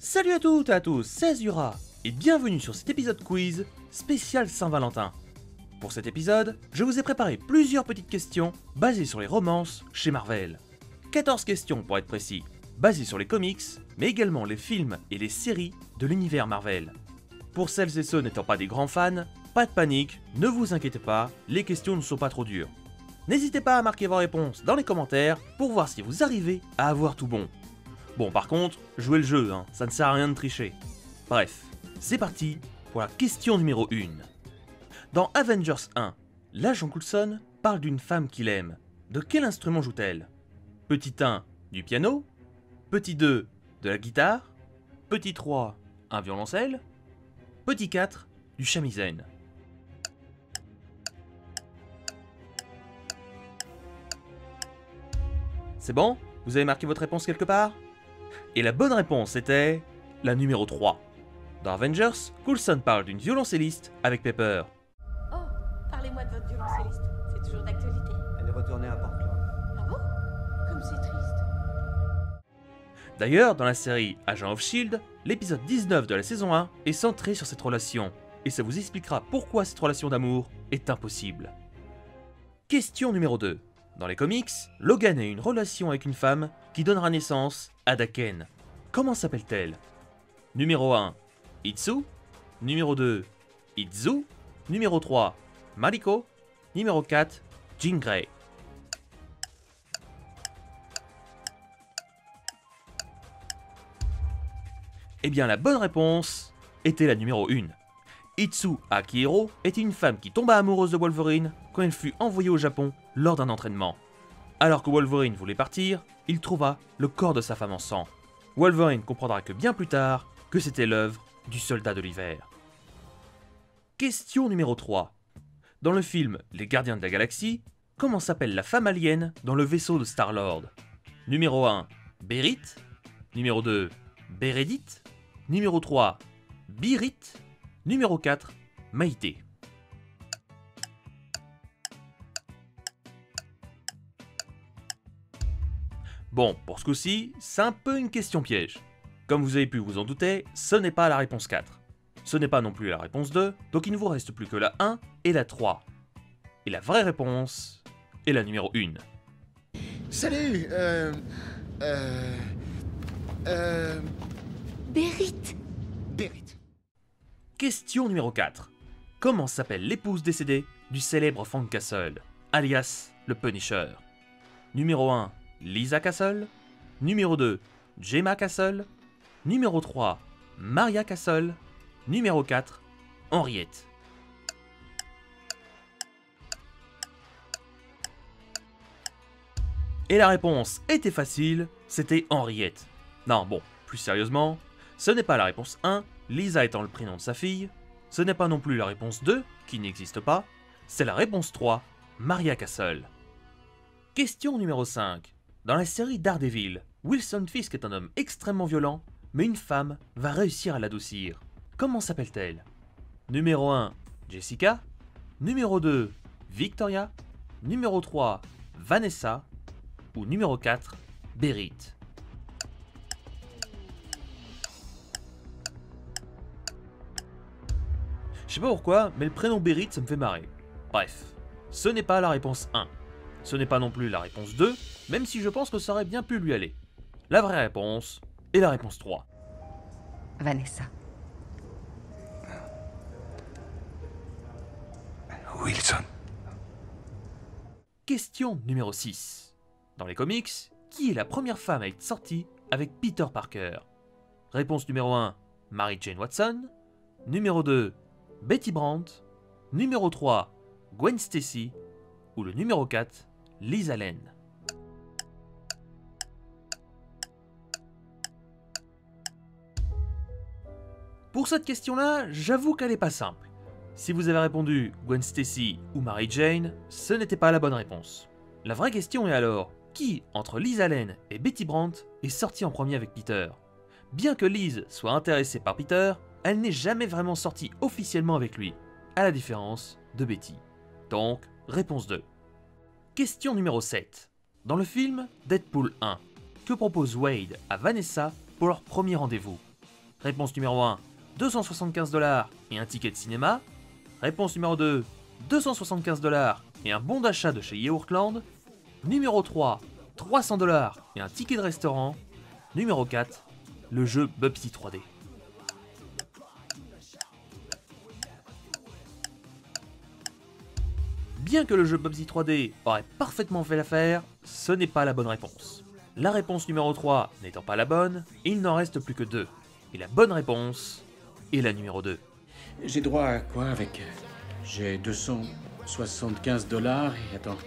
Salut à toutes et à tous, c'est Azura, et bienvenue sur cet épisode quiz spécial Saint-Valentin. Pour cet épisode, je vous ai préparé plusieurs petites questions basées sur les romances chez Marvel. 14 questions pour être précis, basées sur les comics, mais également les films et les séries de l'univers Marvel. Pour celles et ceux n'étant pas des grands fans, pas de panique, ne vous inquiétez pas, les questions ne sont pas trop dures. N'hésitez pas à marquer vos réponses dans les commentaires pour voir si vous arrivez à avoir tout bon. Bon, par contre, jouez le jeu, ça ne sert à rien de tricher. Bref, c'est parti pour la question numéro 1. Dans Avengers 1, l'agent Coulson parle d'une femme qu'il aime. De quel instrument joue-t-elle? Petit 1, du piano. Petit 2, de la guitare. Petit 3, un violoncelle. Petit 4, du shamisen. C'est bon? Vous avez marqué votre réponse quelque part? Et la bonne réponse était la numéro 3. Dans Avengers, Coulson parle d'une violoncelliste avec Pepper. Oh, parlez-moi de votre violoncelliste. C'est toujours d'actualité. Elle est retournée à Portland. Ah bon? Comme c'est triste. D'ailleurs, dans la série Agent of Shield, l'épisode 19 de la saison 1 est centré sur cette relation, et ça vous expliquera pourquoi cette relation d'amour est impossible. Question numéro 2. Dans les comics, Logan a une relation avec une femme qui donnera naissance à Daken. Comment s'appelle-t-elle? Numéro 1, Itsu. Numéro 2, Itzu. Numéro 3, Mariko. Numéro 4, Jean Grey. Eh bien, la bonne réponse était la numéro 1. Itsu Akihiro était une femme qui tomba amoureuse de Wolverine quand elle fut envoyée au Japon lors d'un entraînement. Alors que Wolverine voulait partir, il trouva le corps de sa femme en sang. Wolverine comprendra que bien plus tard que c'était l'œuvre du soldat de l'hiver. Question numéro 3. Dans le film Les Gardiens de la Galaxie, comment s'appelle la femme alien dans le vaisseau de Star-Lord? Numéro 1, Berit. Numéro 2, Beredit. Numéro 3, Birit. Numéro 4, Maïté. Bon, pour ce coup-ci, c'est un peu une question piège. Comme vous avez pu vous en douter, ce n'est pas la réponse 4. Ce n'est pas non plus la réponse 2, donc il ne vous reste plus que la 1 et la 3. Et la vraie réponse est la numéro 1. Salut, Berit. Berit. Question numéro 4. Comment s'appelle l'épouse décédée du célèbre Frank Castle, alias le Punisher? Numéro 1, Lisa Castle. Numéro 2, Gemma Castle. Numéro 3, Maria Castle. Numéro 4, Henriette. Et la réponse était facile, c'était Henriette. Non, bon, plus sérieusement, ce n'est pas la réponse 1, Lisa étant le prénom de sa fille. Ce n'est pas non plus la réponse 2, qui n'existe pas. C'est la réponse 3, Maria Castle. Question numéro 5. Dans la série Daredevil, Wilson Fisk est un homme extrêmement violent, mais une femme va réussir à l'adoucir. Comment s'appelle-t-elle? Numéro 1, Jessica. Numéro 2, Victoria. Numéro 3, Vanessa. Ou numéro 4, Berit. Je sais pas pourquoi, mais le prénom Berit ça me fait marrer. Bref, ce n'est pas la réponse 1. Ce n'est pas non plus la réponse 2, même si je pense que ça aurait bien pu lui aller. La vraie réponse est la réponse 3. Vanessa. Wilson. Question numéro 6. Dans les comics, qui est la première femme à être sortie avec Peter Parker? Réponse numéro 1, Mary Jane Watson. Numéro 2, Betty Brant. Numéro 3, Gwen Stacy. Ou le numéro 4, Liz Allen. Pour cette question-là, j'avoue qu'elle n'est pas simple. Si vous avez répondu Gwen Stacy ou Mary Jane, ce n'était pas la bonne réponse. La vraie question est alors, qui, entre Liz Allen et Betty Brant, est sorti en premier avec Peter? Bien que Liz soit intéressée par Peter, elle n'est jamais vraiment sortie officiellement avec lui, à la différence de Betty. Donc, réponse 2. Question numéro 7. Dans le film Deadpool 1, que propose Wade à Vanessa pour leur premier rendez-vous? Réponse numéro 1, 275 $ et un ticket de cinéma. Réponse numéro 2, 275 $ et un bon d'achat de chez Yaourtland. Numéro 3, 300 $ et un ticket de restaurant. Numéro 4, le jeu Bubsy 3D. Bien que le jeu Bubsy 3D aurait parfaitement fait l'affaire, ce n'est pas la bonne réponse. La réponse numéro 3 n'étant pas la bonne, il n'en reste plus que 2. Et la bonne réponse est la numéro 2. J'ai droit à quoi avec... J'ai 275 $ et attends...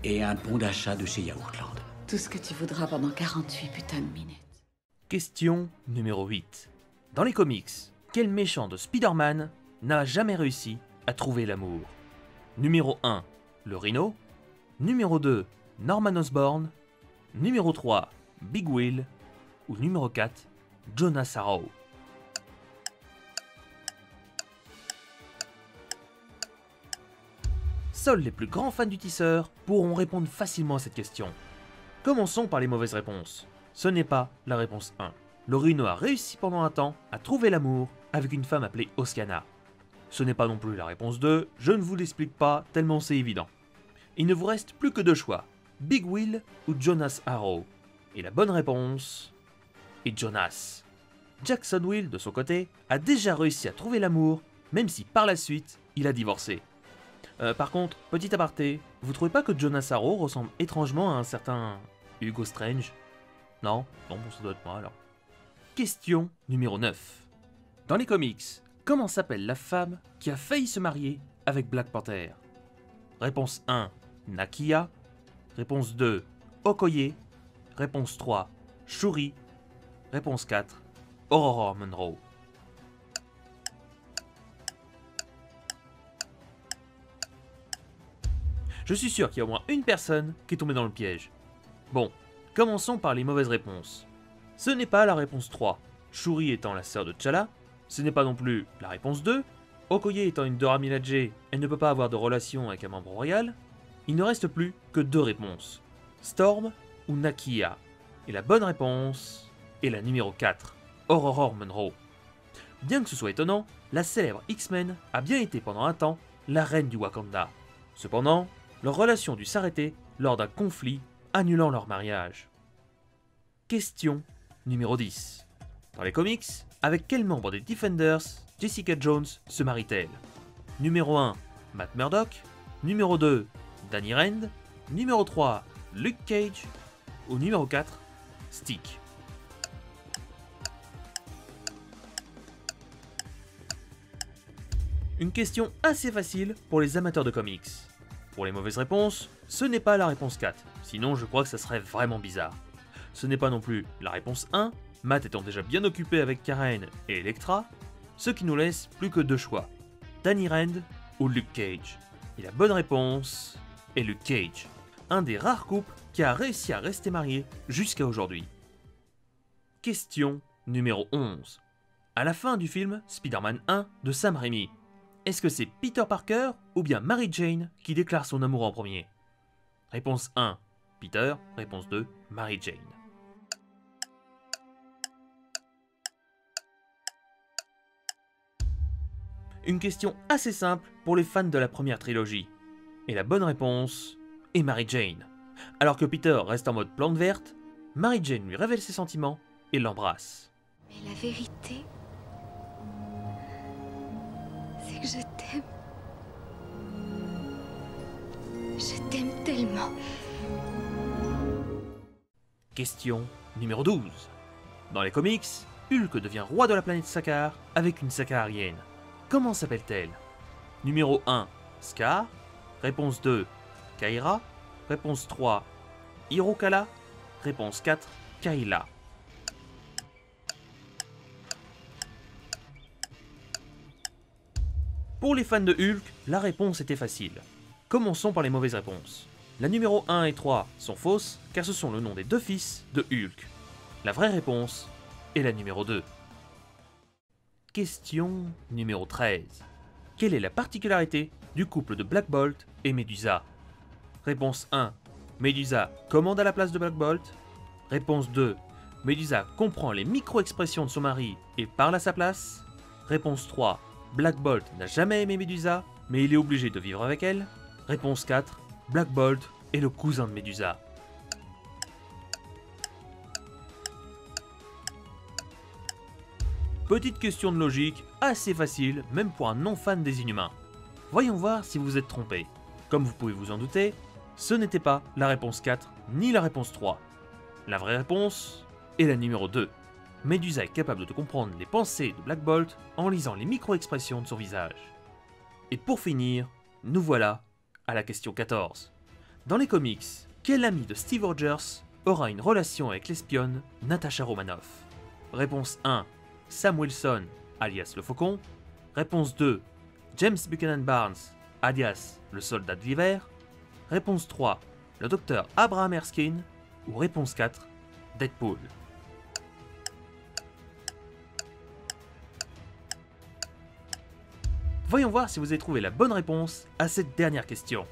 Et un bon d'achat de chez Yaourtland. Tout ce que tu voudras pendant 48 putains de minutes. Question numéro 8. Dans les comics, quel méchant de Spider-Man n'a jamais réussi à trouver l'amour? Numéro 1, le Rhino. Numéro 2, Norman Osborn. Numéro 3, Big Will. Ou numéro 4, Jonas Arrow. Seuls les plus grands fans du tisseur pourront répondre facilement à cette question. Commençons par les mauvaises réponses. Ce n'est pas la réponse 1. Le Rhino a réussi pendant un temps à trouver l'amour avec une femme appelée Oceana. Ce n'est pas non plus la réponse 2, je ne vous l'explique pas tellement c'est évident. Il ne vous reste plus que 2 choix, Big Will ou Jonas Arrow. Et la bonne réponse est Jonas. Jackson Will, de son côté, a déjà réussi à trouver l'amour, même si par la suite, il a divorcé. Par contre, petit aparté, vous trouvez pas que Jonas Arrow ressemble étrangement à un certain Hugo Strange? Non? Non, bon, ça doit être moi alors. Question numéro 9. Dans les comics, comment s'appelle la femme qui a failli se marier avec Black Panther? Réponse 1, Nakia. Réponse 2, Okoye. Réponse 3, Shuri. Réponse 4, Aurora Monroe. Je suis sûr qu'il y a au moins une personne qui est tombée dans le piège. Bon, commençons par les mauvaises réponses. Ce n'est pas la réponse 3, Shuri étant la sœur de T'Challa. Ce n'est pas non plus la réponse 2, Okoye étant une Dora Milaje, elle ne peut pas avoir de relation avec un membre royal. Il ne reste plus que 2 réponses, Storm ou Nakia. Et la bonne réponse est la numéro 4, Aurora Monroe. Bien que ce soit étonnant, la célèbre X-Men a bien été pendant un temps la reine du Wakanda. Cependant, leur relation dut s'arrêter lors d'un conflit annulant leur mariage. Question numéro 10. Dans les comics, avec quel membre des Defenders Jessica Jones se marie-t-elle? Numéro 1, Matt Murdock. Numéro 2, Danny Rand. Numéro 3, Luke Cage. Ou numéro 4, Stick. Une question assez facile pour les amateurs de comics. Pour les mauvaises réponses, ce n'est pas la réponse 4, sinon je crois que ça serait vraiment bizarre. Ce n'est pas non plus la réponse 1, Matt étant déjà bien occupé avec Karen et Elektra, ce qui nous laisse plus que 2 choix, Danny Rand ou Luke Cage. Et la bonne réponse est Luke Cage, un des rares couples qui a réussi à rester marié jusqu'à aujourd'hui. Question numéro 11. À la fin du film Spider-Man 1 de Sam Raimi, est-ce que c'est Peter Parker ou bien Mary Jane qui déclare son amour en premier? Réponse 1, Peter. Réponse 2, Mary Jane. Une question assez simple pour les fans de la première trilogie. Et la bonne réponse est Mary Jane. Alors que Peter reste en mode plante verte, Mary Jane lui révèle ses sentiments et l'embrasse. Mais la vérité, c'est que je t'aime. Je t'aime tellement. Question numéro 12. Dans les comics, Hulk devient roi de la planète Sakaar avec une Sakaarienne. Comment s'appelle-t-elle? Numéro 1, Scar. Réponse 2, Kaira. Réponse 3, Hirokala. Réponse 4, Kayla. Pour les fans de Hulk, la réponse était facile. Commençons par les mauvaises réponses. La numéro 1 et 3 sont fausses car ce sont le nom des 2 fils de Hulk. La vraie réponse est la numéro 2. Question numéro 13. Quelle est la particularité du couple de Black Bolt et Medusa? Réponse 1. Medusa commande à la place de Black Bolt. Réponse 2. Medusa comprend les micro-expressions de son mari et parle à sa place. Réponse 3. Black Bolt n'a jamais aimé Medusa, mais il est obligé de vivre avec elle. Réponse 4. Black Bolt est le cousin de Medusa. Petite question de logique, assez facile, même pour un non-fan des Inhumains. Voyons voir si vous vous êtes trompé. Comme vous pouvez vous en douter, ce n'était pas la réponse 4, ni la réponse 3. La vraie réponse est la numéro 2. Medusa est capable de comprendre les pensées de Black Bolt en lisant les micro-expressions de son visage. Et pour finir, nous voilà à la question 14. Dans les comics, quel ami de Steve Rogers aura une relation avec l'espionne Natasha Romanoff? Réponse 1. Sam Wilson, alias le Faucon. Réponse 2. James Buchanan Barnes, alias le Soldat de l'Hiver. Réponse 3. Le docteur Abraham Erskine. Ou réponse 4. Deadpool. Voyons voir si vous avez trouvé la bonne réponse à cette dernière question.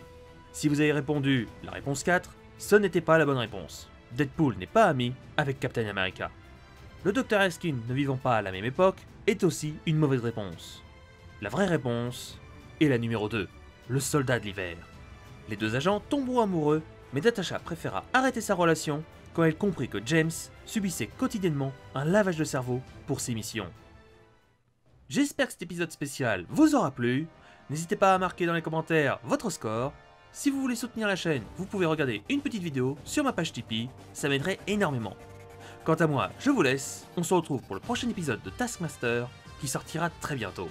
Si vous avez répondu la réponse 4, ce n'était pas la bonne réponse. Deadpool n'est pas ami avec Captain America. Le Dr Erskine ne vivant pas à la même époque est aussi une mauvaise réponse. La vraie réponse est la numéro 2, le Soldat de l'Hiver. Les deux agents tomberont amoureux, mais Natasha préféra arrêter sa relation quand elle comprit que James subissait quotidiennement un lavage de cerveau pour ses missions. J'espère que cet épisode spécial vous aura plu. N'hésitez pas à marquer dans les commentaires votre score. Si vous voulez soutenir la chaîne, vous pouvez regarder une petite vidéo sur ma page Tipeee, ça m'aiderait énormément. Quant à moi, je vous laisse, on se retrouve pour le prochain épisode de Taskmaster qui sortira très bientôt.